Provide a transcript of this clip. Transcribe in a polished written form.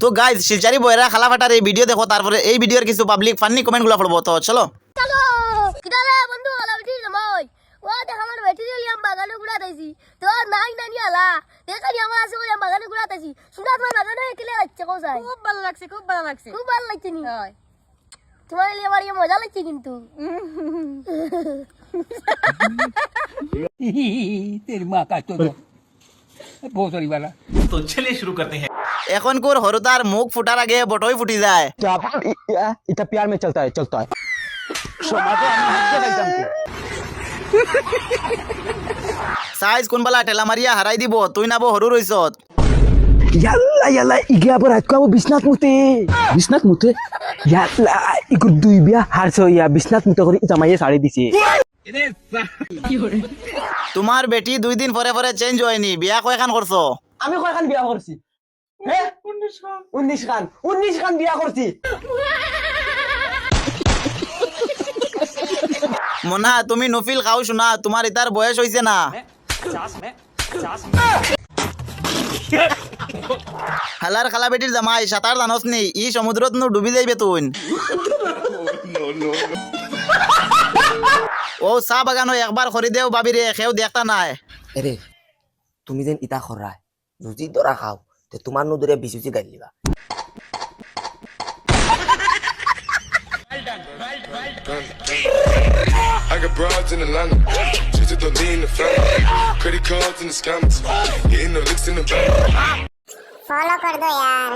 তো গাইজ শিলচারি বয়রা খালা ফাটার এই ভিডিও দেখো, তারপরে এই ভিডিওর কিছু পাবলিক ফান্নি কমেন্টগুলো পড়বো। তো চলো চলো কিদারে বন্ধু আলা বেটি জমাই ও দেখ আমার বেটি লিয়াম বাগানে গুড়া দেছি তো নাই নানি আলা দেখানি আমার আছে ওই বাগানে গুড়া দেছি শুনা তোমার বাগানে একলে আচ্ছা কোসাই খুব ভালো লাগছে খুব ভালো লাগছে খুব ভালো লাগছে নি হয় তোমার লিয়ে আমার ইয়ে মজা লাগছে কিন্তু तेरी माँ का तो बहुत सारी वाला। तो चलिए शुरू करते हैं। এখন কোর হরুতার মুখ ফুটার আগে বটই ফুটি যায়। इतना प्यार में चलता है সাইজ কোনবালা টেলা মারিয়া হারাই দিব, তুই নাবো হরু রইছত। याला इग्या पर आज को बिस्नाथ मुते याला इको दुई बिया हारছো या बिस्नाथ मुते করে জামাইয়ে শাড়ি দিছে। তোমার বেটি 2 দিন পরে পরে চেঞ্জ হয়নি, বিয়া কয়খান করছো? আমি কয়খান বিয়া করছি? হে 19 খান বিয়া করছি। মনা তুমি নফিল খাও শোনা, তোমার ইতার বয়স হইছে না। হালার খালা বেটির জামাই সাঁতার জানোস নি, ই সমুদ্রত নু ডুবি যাইবে তুই। ও চা বাগানো একবার খরি দেও বাবি রে, কেউ দেখতা নাই। এরে তুমি যেন ইটা খরা যদি দরা খাও তে তোমার নদরে বিশুচি গাইল দিবা। I got broads in Atlanta, just to throw in the family. Credit cards and the scammers, getting no licks in the bank. Follow कर दो यार।